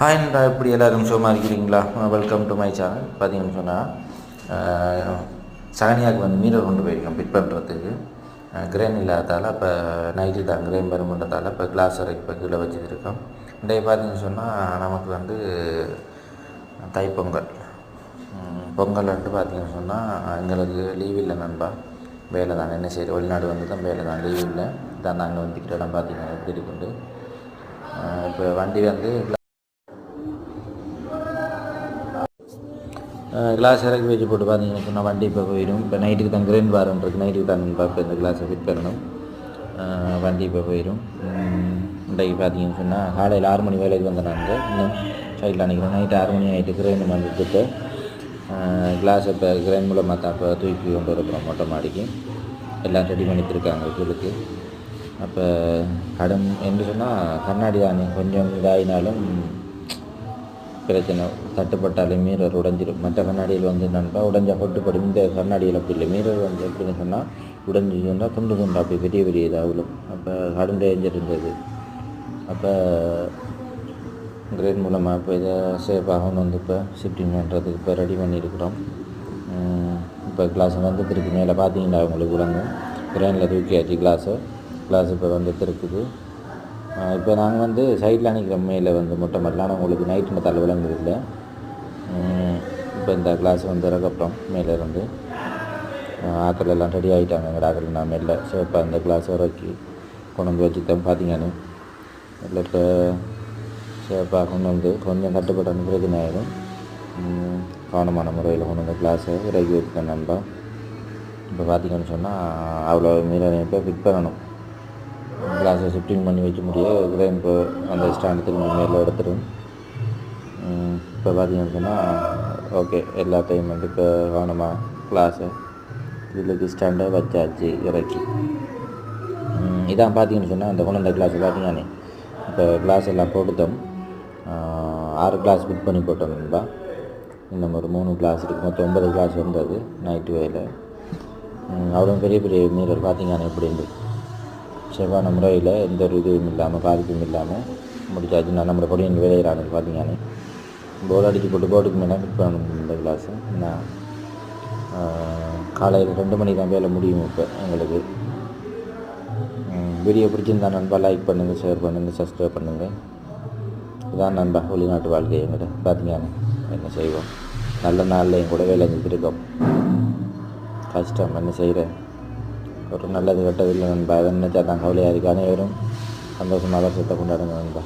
Hi நண்பா, எப்படி எல்லோரும் சும்மா இருக்கிறீங்களா? Welcome to my channel. பார்த்தீங்கன்னு சொன்னால் சகனியாவுக்கு வந்து மீரர் கொண்டு போயிருக்கேன் ஃபிட் பண்ணுறதுக்கு. கிரெயின் இல்லாததால் இப்போ நைட்டு தான் கிரெயின் வருமன்றதால் இப்போ கிளாஸ் வரைக்கும் இப்போ கீழே வச்சுருக்கோம். இன்றைக்கு பார்த்தீங்கன்னு சொன்னால் நமக்கு வந்து தைப்பொங்கல் பொங்கல்ன்ட்டு பார்த்தீங்கன்னு சொன்னால் எங்களுக்கு லீவ் இல்லை நண்பா. வேலை தான், என்ன செய்கிற, வெளிநாடு வந்து தான் வேலை தான், லீவ் இல்லை தான். நாங்கள் வந்துக்கிட்ட இடம் பார்த்தீங்கன்னா எப்படி இருக்குண்டு இப்போ வண்டி வந்து கிளாஸ் இறக்கி வச்சு போட்டு பார்த்தீங்கன்னு சொன்னால் வண்டி இப்போ போயிடும். இப்போ நைட்டுக்கு தான் கிரைண்ட் வாரன்றது, நைட்டுக்கு தான் இப்போ இந்த கிளாஸை ஃபிட் பண்ணணும். வண்டி இப்போ போயிடும். இன்றைக்கு பார்த்தீங்கன்னு சொன்னால் காலையில் 6 மணி வேலைக்கு வந்தேனாங்க. இன்னும் சைட்டில் அன்றைக்கி நைட்டு 6 மணி ஆகிட்டு கிரைண்ட் வந்துட்டு கிளாஸ் இப்போ கிரைண்ட் மூலமாக தான் இப்போ தூக்கி கொண்டு வரப்போகிறோம் மொட்டை மாடிக்கு. எல்லாம் ரெடி பண்ணிட்டுருக்காங்க கீழுக்கு. அப்போ கடன் என்று சொன்னால் கண்ணாடி தானே கொஞ்சம் இதாகினாலும் பிரச்சனை, தட்டுப்பட்டாலே மீரர் உடைஞ்சிடும். மற்ற கண்ணாடியில் வந்து என்னென்னா உடைஞ்சா பொட்டுப்படும். இந்த கண்ணாடியில் அப்படி இல்லை. மீரர் வந்து எப்படின்னு சொன்னால் உடைஞ்சிச்சுன்னா துண்டு துண்டு அப்படி பெரிய பெரிய இதாகலும். அப்போ கடும் டேஞ்சர் இருந்தது. அப்போ கிரேட் மூலமாக இப்போ இதை சேஃபாக வந்து இப்போ ஷிஃப்டிங் பண்ணுறதுக்கு இப்போ ரெடி பண்ணியிருக்கிறோம். இப்போ கிளாஸ் வந்து திருப்பி மேலே பார்த்தீங்கன்னா உங்களுக்கு விளங்கும். கிரேனில் தூக்கியாச்சு கிளாஸு இப்போ வந்து இருக்குது. இப்போ நாங்கள் வந்து சைடில் அன்றைக்கி மேலே வந்து மொட்டை மாடலாம் உங்களுக்கு நைட்டு தலை விளங்குது இல்லை. இப்போ இந்த கிளாஸ் வந்து இறக்கப்புறம் மேலே இருந்து ஆக்கள் எல்லாம் ரெடி ஆகிட்டாங்க. எங்கள் ஆக்கள் நான் மேலே சேஃபாக இந்த கிளாஸ் இறக்கி கொண்டு வந்து வச்சுட்டேன். பார்த்தீங்கன்னு இல்லை இப்போ சேஃபாக கொண்டு வந்து கொஞ்சம் கட்டுப்பட்ட பிரச்சனை ஆகிடும். கவனமான முறையில் கொண்டு வந்து கிளாஸை இறக்கி வச்சுட்டேன் நண்பா. இப்போ பார்த்தீங்கன்னு சொன்னால் அவ்வளோ மீறி இப்போ ஃபிட் பண்ணணும். கிளாஸை ஷிஃப்டிங் பண்ணி வைக்க முடியாது. கிரைன் இப்போ அந்த ஸ்டாண்டு திரும்பி மேலே எடுத்துடும். இப்போ பார்த்தீங்கன்னு சொன்னால் ஓகே, எல்லா டைம் வந்து இப்போ கவனமாக கிளாஸை இதுக்கு ஸ்டாண்டை வச்சாச்சு இறக்கி. இதான் பார்த்தீங்கன்னு சொன்னால் அந்த குழந்தை கிளாஸை பார்த்தீங்கன்னே இப்போ கிளாஸ் எல்லாம் போட்டுத்தோம். 6 கிளாஸ் ஃபிட் பண்ணி போட்டோம் நண்பா. இன்னும் ஒரு 3 கிளாஸ் இருக்குது. மொத்தம் 9 கிளாஸ் வந்தது நைட்டு வேலை. அவ்வளோ பெரிய பெரிய மீரர் பார்த்தீங்கன்னா எப்படின்னு செவ்வான முறையில் எந்த ஒரு இதுவும் இல்லாமல் பாதிப்பும் இல்லாமல் முடிச்சாச்சு. நான் நம்மளோட பொடியின் வேலையிறாங்க பார்த்தீங்கன்னு போர்டு அடித்து போட்டு போர்டுக்கு மேலே ஃபிட் பண்ணணும் இந்த கிளாஸு. நான் காலையில் 2 மணி தான் வேலை முடியும். இப்போ எங்களுக்கு வீடியோ பிடிச்சிருந்தா நண்பா லைக் பண்ணுங்கள், ஷேர் பண்ணுங்கள், சப்ஸ்கிரைப் பண்ணுங்கள். இதான் நண்பா வெளிநாட்டு வாழ்க்கை எங்கிட்ட பார்த்தீங்கன்னு என்ன செய்வோம். நல்ல நாளில் கூட வேலை செஞ்சுருக்கோம். கஷ்டம் என்ன செய்கிறேன். ஒரு நல்லது கெட்டது இல்லை நண்பா. அதை நினச்சா தான் கவலையாக இருக்குது. அனைவரும் சந்தோஷமாக வருஷத்தை கொண்டாடுங்க நண்பா.